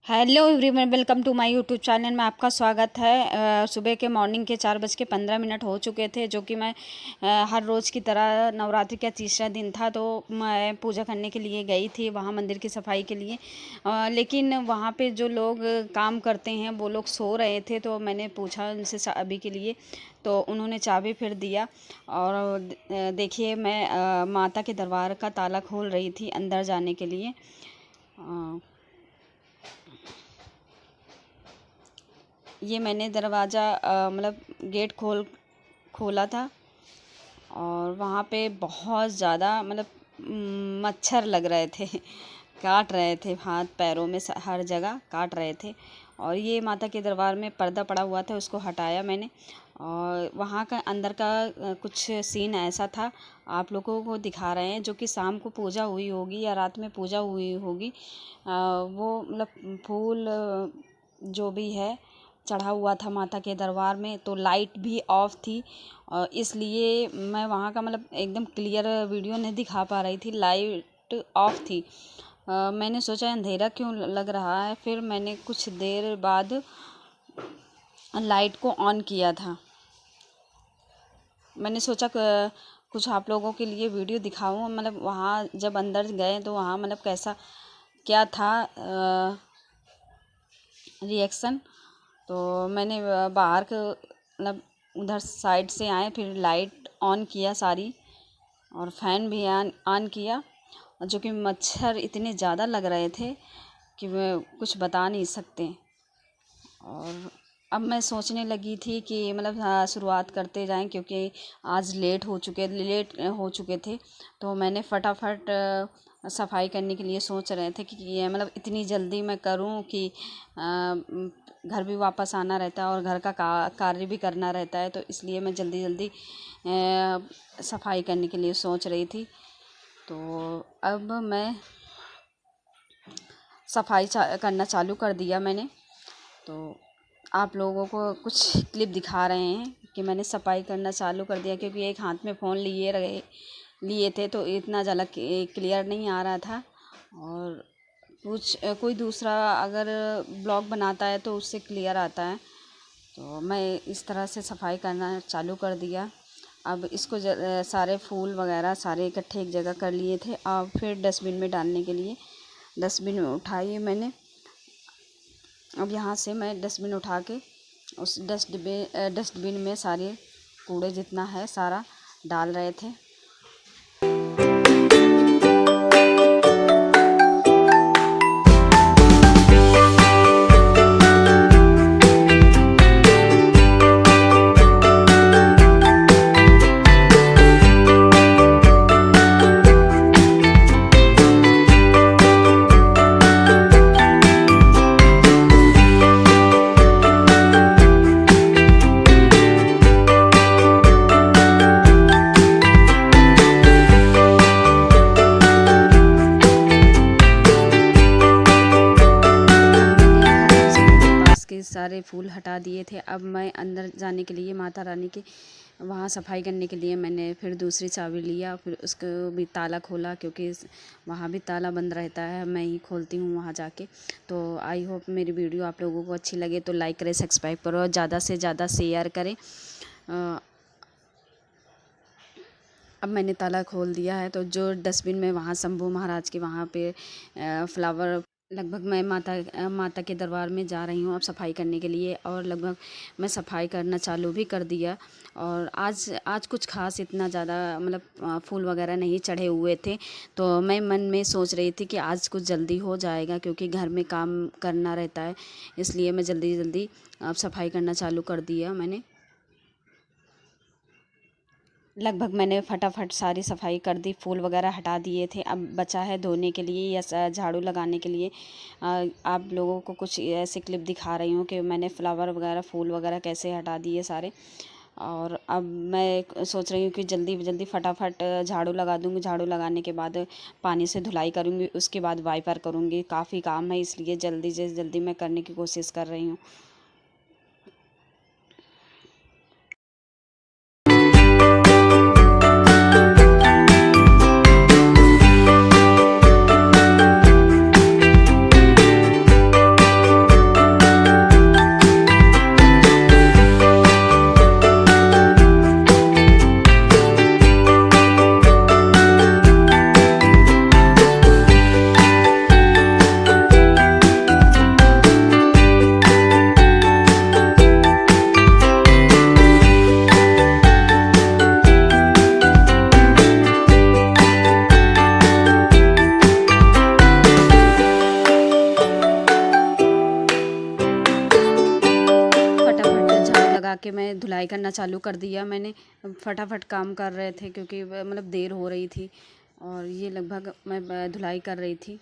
Hello everyone, welcome to my YouTube channel में आपका स्वागत है। सुबह के मॉर्निंग के 4:15 हो चुके थे, जो कि मैं हर रोज़ की तरह नवरात्रि का तीसरा दिन था, तो मैं पूजा करने के लिए गई थी वहाँ मंदिर की सफाई के लिए। लेकिन वहाँ पे जो लोग काम करते हैं वो लोग सो रहे थे, तो मैंने पूछा उनसे चाबी के लिए, तो उन्होंने चाबी फिर दिया। और देखिए, मैं माता के दरबार का ताला खोल रही थी अंदर जाने के लिए। ये मैंने दरवाज़ा मतलब गेट खोला था, और वहाँ पे बहुत ज़्यादा मतलब मच्छर लग रहे थे काट रहे थे, हाथ पैरों में हर जगह काट रहे थे। और ये माता के दरबार में पर्दा पड़ा हुआ था, उसको हटाया मैंने। और वहाँ का अंदर का कुछ सीन ऐसा था, आप लोगों को दिखा रहे हैं, जो कि शाम को पूजा हुई होगी या रात में पूजा हुई होगी। वो मतलब फूल जो भी है चढ़ा हुआ था माता के दरबार में, तो लाइट भी ऑफ थी, और इसलिए मैं वहाँ का मतलब एकदम क्लियर वीडियो नहीं दिखा पा रही थी, लाइट ऑफ थी। मैंने सोचा अंधेरा क्यों लग रहा है, फिर मैंने कुछ देर बाद लाइट को ऑन किया था। मैंने सोचा कुछ आप लोगों के लिए वीडियो दिखाऊं, मतलब वहाँ जब अंदर गए तो वहाँ मतलब कैसा क्या था रिएक्शन। तो मैंने बाहर के मतलब उधर साइड से आए, फिर लाइट ऑन किया सारी, और फैन भी ऑन किया। जो कि मच्छर इतने ज़्यादा लग रहे थे कि मैं कुछ बता नहीं सकते। और अब मैं सोचने लगी थी कि मतलब शुरुआत करते जाएं, क्योंकि आज लेट हो चुके थे। तो मैंने फटाफट सफाई करने के लिए सोच रहे थे कि ये मतलब इतनी जल्दी मैं करूं कि घर भी वापस आना रहता है और घर का कार्य भी करना रहता है, तो इसलिए मैं जल्दी जल्दी सफाई करने के लिए सोच रही थी। तो अब मैं सफाई करना चालू कर दिया मैंने। तो आप लोगों को कुछ क्लिप दिखा रहे हैं कि मैंने सफाई करना चालू कर दिया, क्योंकि एक हाथ में फ़ोन लिए थे, तो इतना ज़्यादा क्लियर नहीं आ रहा था। और कोई दूसरा अगर ब्लॉग बनाता है तो उससे क्लियर आता है। तो मैं इस तरह से सफाई करना चालू कर दिया। अब इसको सारे फूल वगैरह सारे इकट्ठे एक जगह कर लिए थे, अब फिर डस्टबिन में डालने के लिए डस्टबिन में उठाई मैंने। अब यहाँ से मैं डस्टबिन उठा के उस डस्टबिन में सारे कूड़े जितना है सारा डाल रहे थे। सारे फूल हटा दिए थे। अब मैं अंदर जाने के लिए माता रानी के वहाँ सफाई करने के लिए मैंने फिर दूसरी चाबी लिया, फिर उसको भी ताला खोला, क्योंकि वहाँ भी ताला बंद रहता है, मैं ही खोलती हूँ वहाँ जाके। तो आई होप मेरी वीडियो आप लोगों को अच्छी लगे, तो लाइक करें, सब्सक्राइब करो और ज़्यादा से ज़्यादा शेयर करें। अब मैंने ताला खोल दिया है, तो जो डस्टबिन में वहाँ शंभू महाराज के वहाँ पे फ्लावर, लगभग मैं माता के दरबार में जा रही हूँ अब सफाई करने के लिए, और लगभग मैं सफाई करना चालू भी कर दिया। और आज कुछ खास इतना ज़्यादा मतलब फूल वगैरह नहीं चढ़े हुए थे, तो मैं मन में सोच रही थी कि आज कुछ जल्दी हो जाएगा, क्योंकि घर में काम करना रहता है, इसलिए मैं जल्दी जल्दी अब सफाई करना चालू कर दिया मैंने। लगभग मैंने फटाफट सारी सफाई कर दी, फूल वगैरह हटा दिए थे। अब बचा है धोने के लिए या झाड़ू लगाने के लिए। आप लोगों को कुछ ऐसे क्लिप दिखा रही हूँ कि मैंने फ्लावर वगैरह फूल वगैरह कैसे हटा दिए सारे। और अब मैं सोच रही हूँ कि जल्दी जल्दी फटाफट झाड़ू लगा दूँगी, झाड़ू लगाने के बाद पानी से धुलाई करूँगी, उसके बाद वाइपर करूँगी। काफ़ी काम है, इसलिए जल्दी से जल्दी मैं करने की कोशिश कर रही हूँ। के मैं धुलाई करना चालू कर दिया। मैंने फटाफट काम कर रहे थे क्योंकि मतलब देर हो रही थी और ये लगभग मैं धुलाई कर रही थी।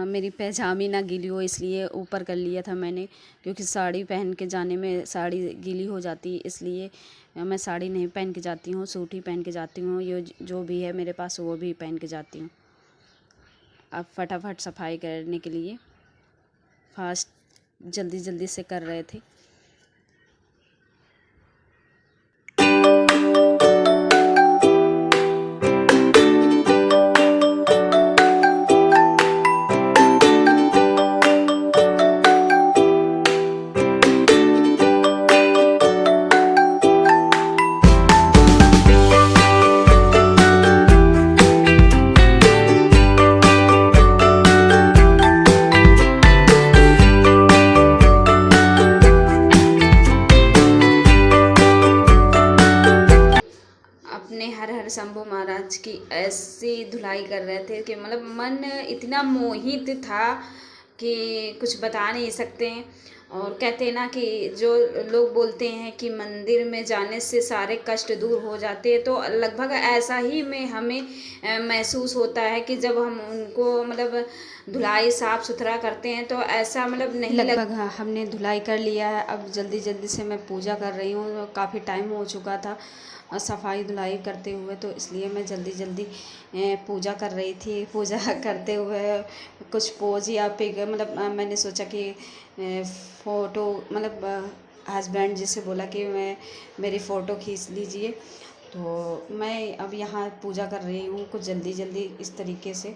मेरी पैजामी ना गीली हो इसलिए ऊपर कर लिया था मैंने, क्योंकि साड़ी पहन के जाने में साड़ी गीली हो जाती है, इसलिए मैं साड़ी नहीं पहन के जाती हूँ, सूट ही पहन के जाती हूँ। ये जो भी है मेरे पास वो भी पहन के जाती हूँ। अब फटाफट सफाई करने के लिए फास्ट जल्दी जल्दी से कर रहे थे। अपने हर हर शंभू महाराज की ऐसी धुलाई कर रहे थे कि मतलब मन इतना मोहित था कि कुछ बता नहीं सकते हैं। और कहते हैं ना कि जो लोग बोलते हैं कि मंदिर में जाने से सारे कष्ट दूर हो जाते हैं, तो लगभग ऐसा ही में हमें महसूस होता है कि जब हम उनको मतलब धुलाई साफ़ सुथरा करते हैं तो ऐसा मतलब नहीं लगभग हमने धुलाई कर लिया है। अब जल्दी जल्दी से मैं पूजा कर रही हूँ, काफ़ी टाइम हो चुका था सफाई धुलाई करते हुए, तो इसलिए मैं जल्दी जल्दी पूजा कर रही थी। पूजा करते हुए कुछ पोज या पिक मतलब मैंने सोचा कि फ़ोटो मतलब हस्बैंड जी से बोला कि मेरी फ़ोटो खींच लीजिए, तो मैं अब यहाँ पूजा कर रही हूँ कुछ जल्दी जल्दी इस तरीके से।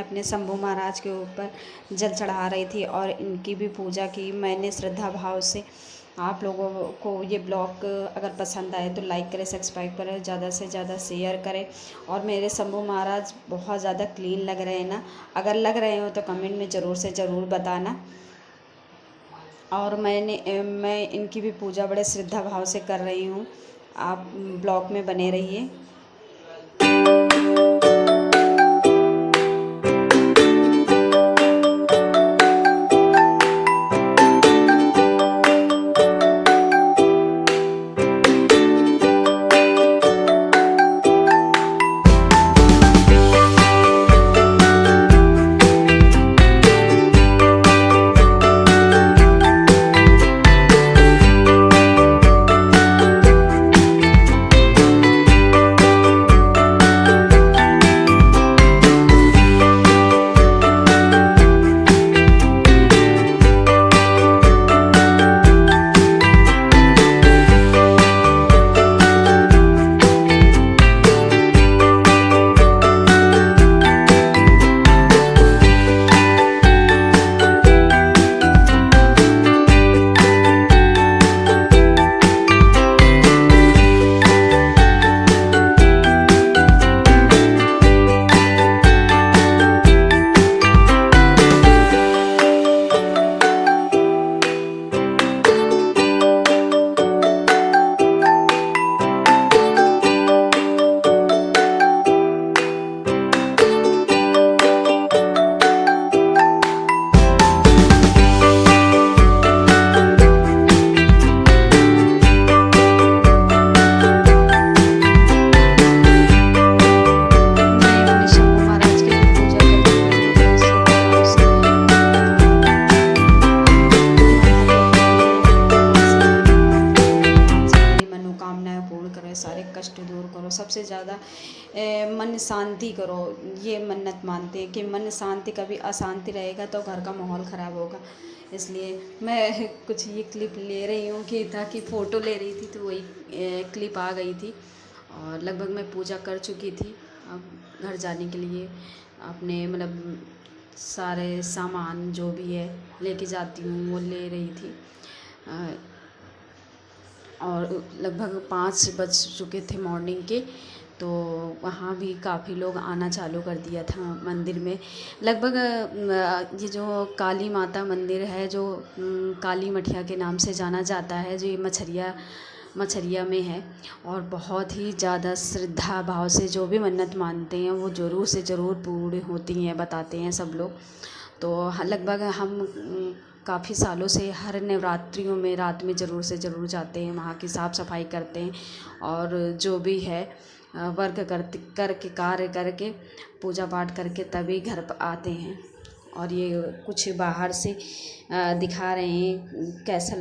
अपने शंभू महाराज के ऊपर जल चढ़ा रही थी और इनकी भी पूजा की मैंने श्रद्धा भाव से। आप लोगों को ये ब्लॉग अगर पसंद आए तो लाइक करें, सब्सक्राइब करें, ज़्यादा से ज़्यादा शेयर करें। और मेरे शंभू महाराज बहुत ज़्यादा क्लीन लग रहे हैं ना, अगर लग रहे हो तो कमेंट में ज़रूर से ज़रूर बताना। और मैं इनकी भी पूजा बड़े श्रद्धा भाव से कर रही हूँ। आप ब्लॉग में बने रहिए। सबसे ज़्यादा मन शांति करो, ये मन्नत मानते हैं कि मन शांति, कभी अशांति रहेगा तो घर का माहौल ख़राब होगा। इसलिए मैं कुछ ये क्लिप ले रही हूँ कि ताकि फ़ोटो ले रही थी तो वही क्लिप आ गई थी। और लगभग मैं पूजा कर चुकी थी। अब घर जाने के लिए अपने मतलब सारे सामान जो भी है लेके जाती हूँ, वो ले रही थी। और लगभग 5 बज चुके थे मॉर्निंग के, तो वहाँ भी काफ़ी लोग आना चालू कर दिया था मंदिर में। लगभग ये जो काली माता मंदिर है, जो काली मठिया के नाम से जाना जाता है, जो ये मछरिया में है। और बहुत ही ज़्यादा श्रद्धा भाव से जो भी मन्नत मानते हैं वो ज़रूर से ज़रूर पूरी होती हैं, बताते हैं सब लोग। तो लगभग हम काफ़ी सालों से हर नवरात्रियों में रात में ज़रूर से ज़रूर जाते हैं, वहाँ की साफ़ सफाई करते हैं और जो भी है वर्क करके कार्य करके पूजा पाठ करके तभी घर पर आते हैं। और ये कुछ बाहर से दिखा रहे हैं कैसा